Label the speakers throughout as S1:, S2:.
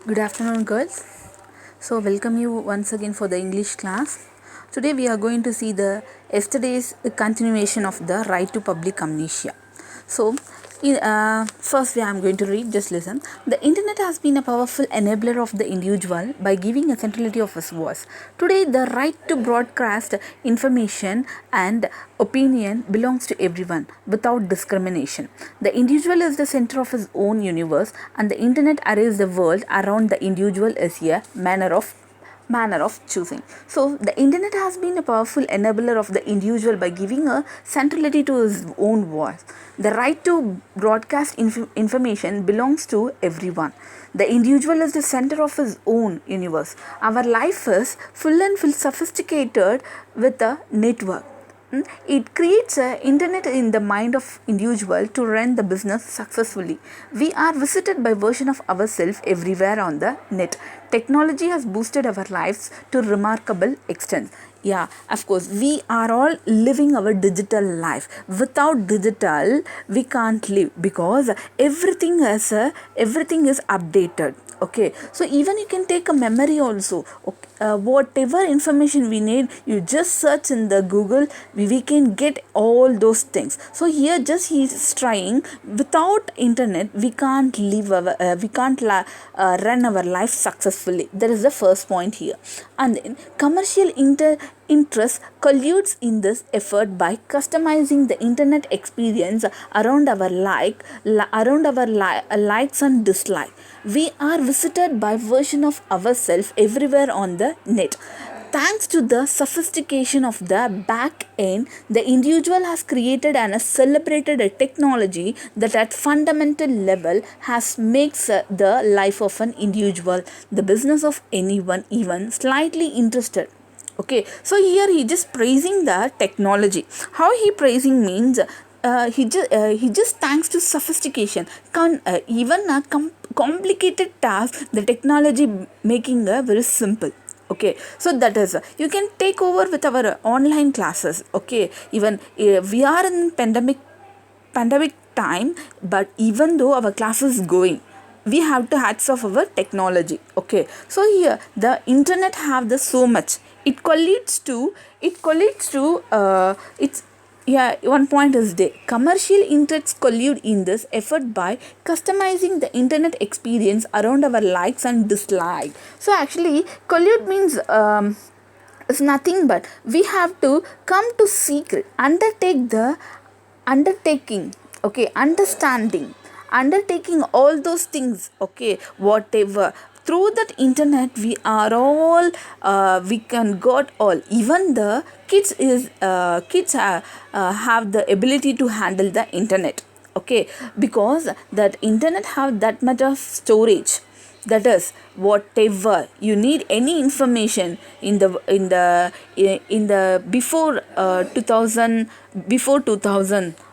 S1: Good afternoon, girls. So, welcome you once again for the English class. Today, we are going to see the yesterday's continuation of the right to public amnesia. So, first, I am going to read. Just listen. The internet has been a powerful enabler of the individual by giving a centrality of his voice. Today, the right to broadcast information and opinion belongs to everyone without discrimination. The individual is the center of his own universe, and the internet arrays the world around the individual is a manner of choosing. So the internet has been a powerful enabler of the individual by giving a centrality to his own voice. The right to broadcast information belongs to everyone. The individual is the center of his own universe. Our life is full and sophisticated with a network. It creates an internet in the mind of individual to run the business successfully. We are visited by version of ourselves everywhere on the net. Technology has boosted our lives to remarkable extent. Yeah, of course, we are all living our digital life. Without digital, we can't live because everything is updated. Okay, so even you can take a memory also. Okay, whatever information we need, you just search in the Google, we can get all those things. So here just he is trying, without internet we can't live run our life successfully. That is the first point here. And then commercial interest colludes in this effort by customizing the internet experience around our likes and dislikes. We are visited by version of ourselves everywhere on the net. Thanks to the sophistication of the back end, the individual has created and has celebrated a technology that at fundamental level has makes the life of an individual, the business of anyone even slightly interested. Okay, so here he just praising the technology. How he praising means he just thanks to sophistication even a complicated task the technology making very simple. Okay, so that is you can take over with our online classes. Okay, even we are in pandemic time, but even though our class is going, we have to hats off our technology. Okay, so here the internet have the so much, it's yeah, one point is there. Commercial interests collude in this effort by customizing the internet experience around our likes and dislikes. So actually, collude means is nothing but we have to come to secret, undertake the undertaking. Okay, undertaking all those things. Okay, whatever through that internet we are all we can got all, even the kids have the ability to handle the internet. Okay, because that internet have that much of storage. That is, whatever you need any information in the before 2000,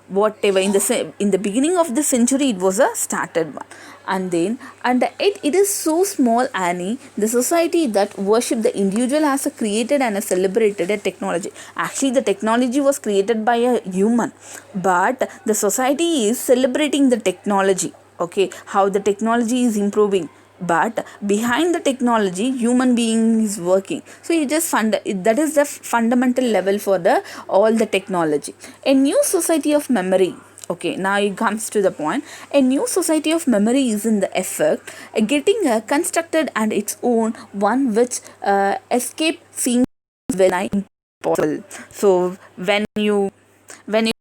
S1: whatever in the beginning of the century, it was a started one. And then it is so small, Annie, the society that worship the individual has a created and a celebrated a technology. Actually, the technology was created by a human, but the society is celebrating the technology. Okay, how the technology is improving, but behind the technology human being is working. So you just that is the fundamental level for the all the technology. A new society of memory. Okay, now it comes to the point. A new society of memory is in the effect getting constructed, and its own one which escape seems very impossible. So when you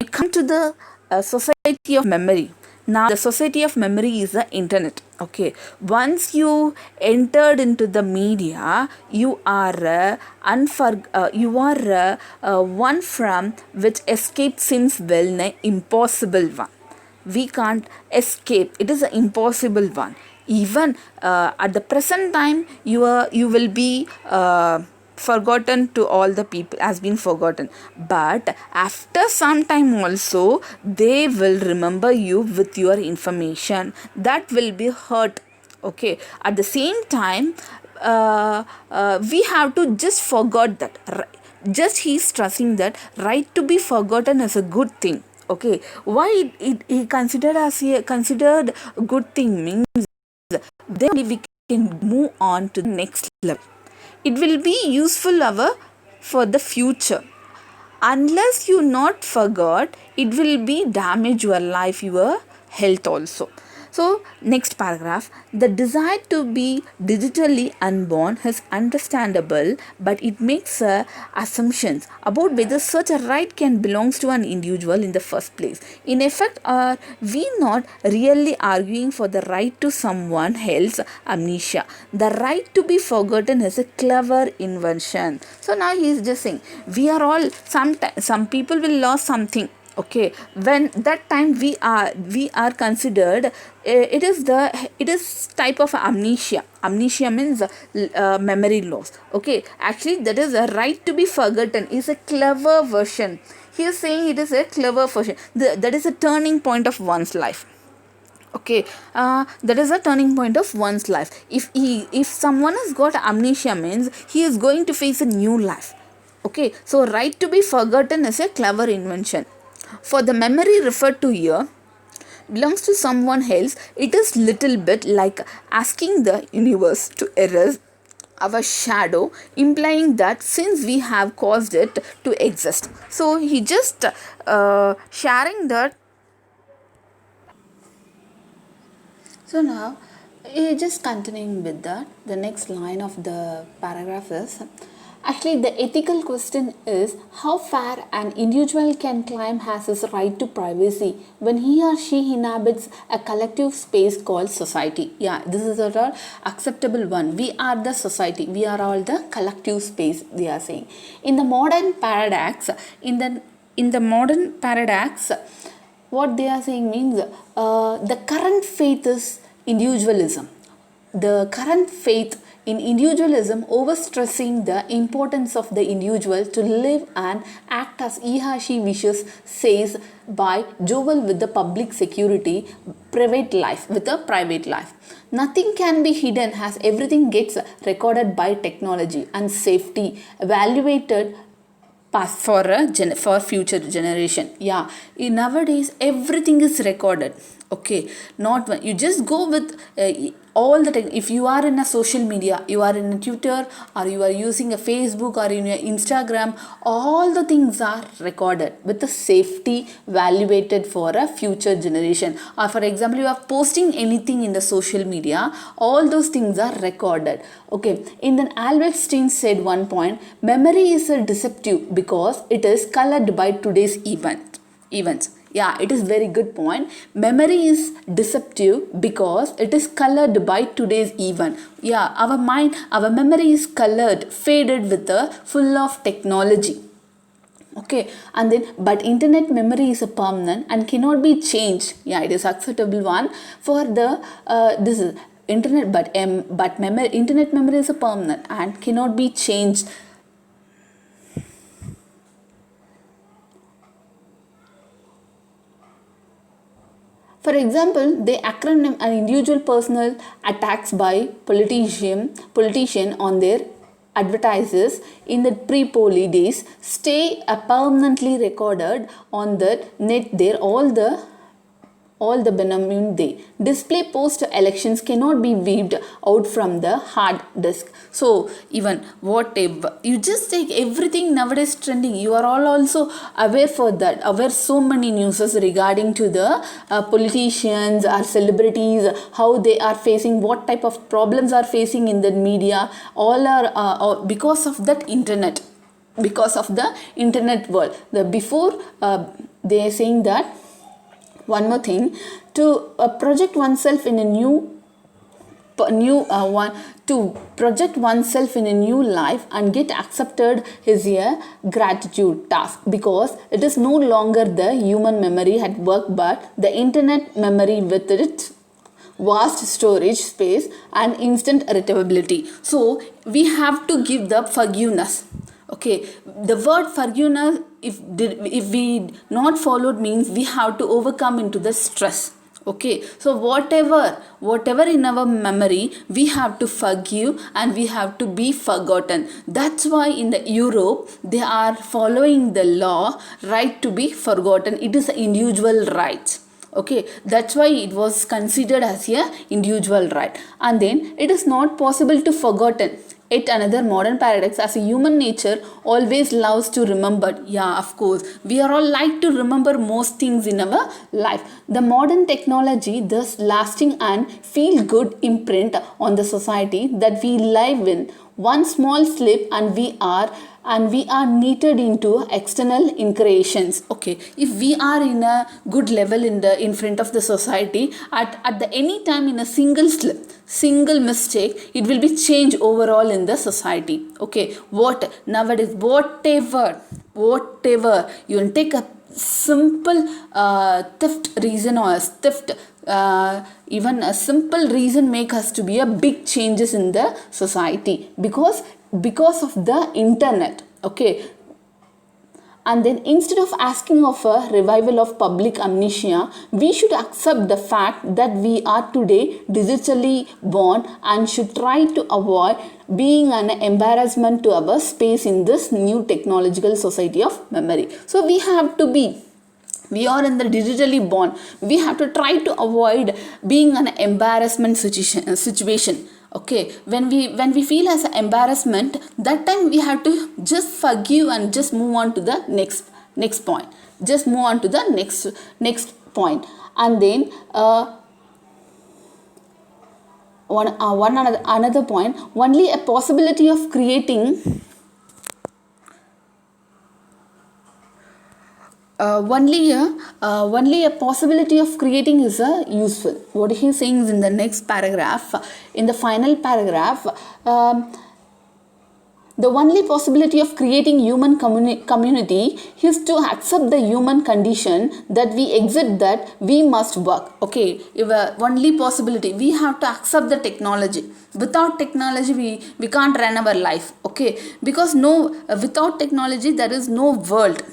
S1: come to the society of memory, now the society of memory is the internet. Okay, once you entered into the media, you are one from which escape seems well impossible one. We can't escape, it is an impossible one. Even at the present time, you will be forgotten to all the people, has been forgotten, but after some time also they will remember you with your information that will be hurt. Okay, at the same time, we have to just forget that. Just he's stressing that right to be forgotten is a good thing. Okay, why it considered as a considered good thing means then only we can move on to the next level. It will be useful for the future. Unless you not forgot, it will be damage your life, your health also. So next paragraph, the desire to be digitally unborn is understandable, but it makes assumptions about whether such a right can belongs to an individual in the first place. In effect, are we not really arguing for the right to someone else amnesia? The right to be forgotten is a clever invention. So now he is just saying we are all some people will lose something. Okay, when that time we are considered it is type of amnesia means memory loss. Okay, actually that is a right to be forgotten is a clever version. He is saying it is a clever version. That is a turning point of one's life. Okay, that is a turning point of one's life. If someone has got amnesia means he is going to face a new life. Okay, so right to be forgotten is a clever invention. For the memory referred to here belongs to someone else, it is little bit like asking the universe to erase our shadow, implying that since we have caused it to exist. So he just sharing that. So now, just continuing with that, the next line of the paragraph is actually the ethical question is how far an individual can claim has his right to privacy when he or she inhabits a collective space called society. Yeah, this is a acceptable one. We are the society. We are all the collective space. They are saying in the modern paradox. In the modern paradox, what they are saying means the current faith is individualism. The current faith in individualism overstressing the importance of the individual to live and act as he or she wishes says by Joel with the public security, private life with a private life. Nothing can be hidden as everything gets recorded by technology and safety evaluated pass for future generation. Yeah, nowadays everything is recorded. Okay, not one. You just go with all the time. If you are in a social media, you are in a Twitter or you are using a Facebook or in your Instagram, all the things are recorded with the safety evaluated for a future generation. Or for example, you are posting anything in the social media, all those things are recorded. Okay, in the Albert Einstein said one point, memory is a deceptive because it is colored by today's events. Yeah, it is very good point. Memory is deceptive because it is colored by today's event. Yeah, our mind, our memory is colored, faded with the full of technology. Okay, and then but internet memory is a permanent and cannot be changed. Yeah, it is acceptable one for the this is internet, but memory, internet memory is a permanent and cannot be changed. For example, they acronym an individual personal attacks by politician on their advertisers in the pre-poly days stay permanently recorded on the net there all the benign day. Display post elections cannot be weaved out from the hard disk. So even whatever you just take everything nowadays trending, you are all also aware for that. Aware so many news regarding to the politicians or celebrities, how they are facing, what type of problems are facing in the media. All are because of that internet. Because of the internet world. The before they are saying that. One more thing, to project oneself in a new to project oneself in a new life and get accepted is a gratitude task because it is no longer the human memory at work but the internet memory with its vast storage space and instant retrievability. So we have to give the forgiveness. Okay, the word forgiveness, if we not followed means we have to overcome into the stress. Okay, so whatever in our memory we have to forgive and we have to be forgotten. That's why in the Europe they are following the law right to be forgotten. It is individual rights. Okay, that's why it was considered as a individual right. And then it is not possible to forgotten. Yet another modern paradox, as a human nature always loves to remember. Yeah, of course, we are all like to remember most things in our life. The modern technology thus lasting and feel good imprint on the society that we live in. One small slip and we are knitted into external increations. Okay, if we are in a good level in front of the society, at the any time in a single slip, single mistake, it will be change overall in the society. Okay, what nowadays, whatever you will take a simple theft reason or a theft, even a simple reason make us to be a big changes in the society because of the internet. Okay, and then instead of asking of a revival of public amnesia, we should accept the fact that we are today digitally born and should try to avoid being an embarrassment to our space in this new technological society of memory. So we are in the digitally born, we have to try to avoid being an embarrassment situation. Okay, when we feel as an embarrassment, that time we have to just forgive and just move on to the next point, just move on to the next point. And then another point, only a possibility of creating only a possibility of creating is useful. What he is saying is in the next paragraph, in the final paragraph, the only possibility of creating human community is to accept the human condition that we exist, that we must work. Okay, if only possibility, we have to accept the technology. Without technology, we can't run our life. Okay, because without technology there is no world.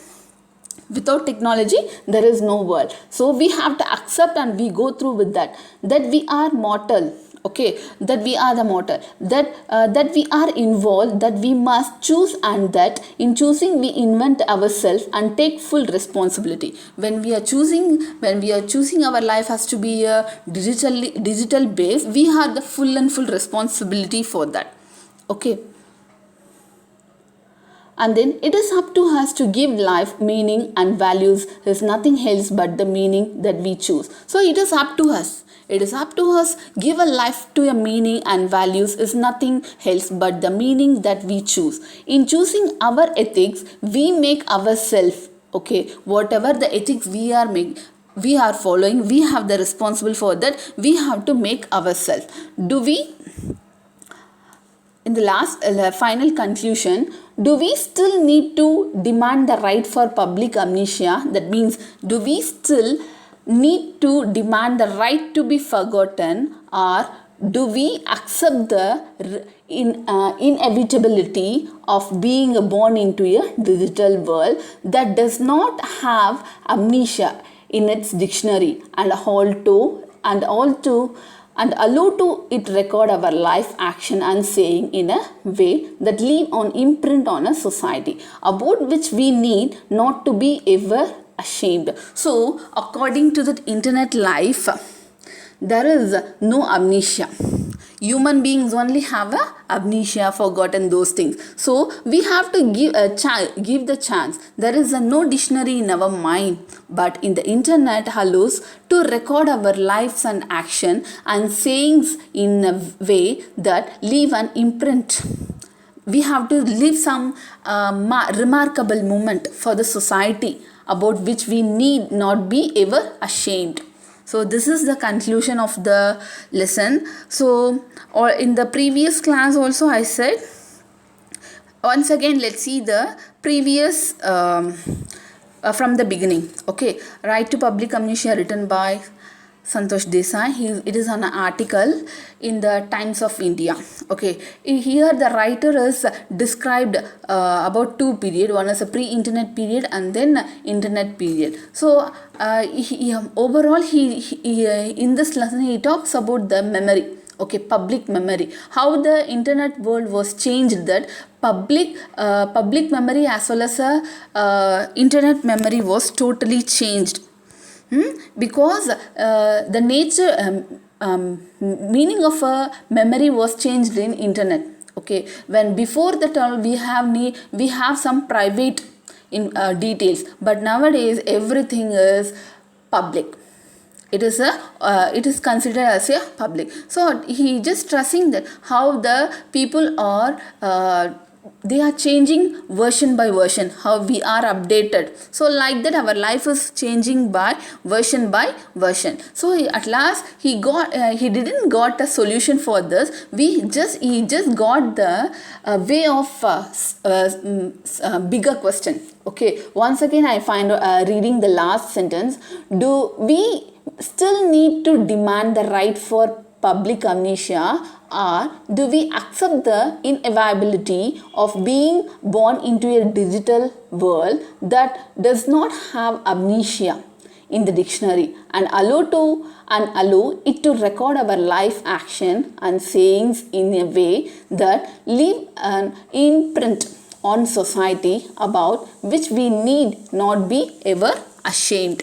S1: Without technology there is no world. So we have to accept and we go through with that we are mortal. Okay, that we are the mortal, that we are involved, that we must choose, and that in choosing we invent ourselves and take full responsibility. When we are choosing our life has to be a digital base, we have the full responsibility for that. Okay, and then it is up to us to give life meaning, and values is nothing else but the meaning that we choose. So it is up to us. It is up to us. Give a life to a meaning, and values is nothing else but the meaning that we choose. In choosing our ethics, we make ourselves. Okay, whatever the ethics we are following, we have the responsible for that. We have to make ourselves. Do we? In the last final conclusion, do we still need to demand the right for public amnesia? That means, do we still need to demand the right to be forgotten, or do we accept the inevitability of being born into a digital world that does not have amnesia in its dictionary, and allow to it record our life, action and saying in a way that leave on imprint on a society about which we need not to be ever ashamed. So according to the internet life, there is no amnesia. Human beings only have a amnesia, forgotten those things. So we have to give the chance. There is no dictionary in our mind, but in the internet allows to record our lives and action and sayings in a way that leave an imprint. We have to leave some remarkable moment for the society about which we need not be ever ashamed. So this is the conclusion of the lesson. So, or in the previous class also I said, once again let's see the previous from the beginning. Okay, Right to Public Amnesia, written by Santosh Desai. It is an article in the Times of India. Okay, here the writer is described about two periods. One is a pre-internet period and then internet period. So overall he in this lesson he talks about the memory. Okay, public memory, how the internet world was changed, that public memory as well as internet memory was totally changed. Because the nature meaning of a memory was changed in internet. Okay, when before that all we have some private in details, but nowadays everything is public. It is considered as a public. So he just stressing that how the people are they are changing version by version, how we are updated. So like that our life is changing by version. So at last he didn't got a solution for this. He just got the way of bigger question. Okay, once again I find reading the last sentence. Do we still need to demand the right for public amnesia, or do we accept the inevitability of being born into a digital world that does not have amnesia in the dictionary, and allow it to record our life action and sayings in a way that leave an imprint on society about which we need not be ever ashamed?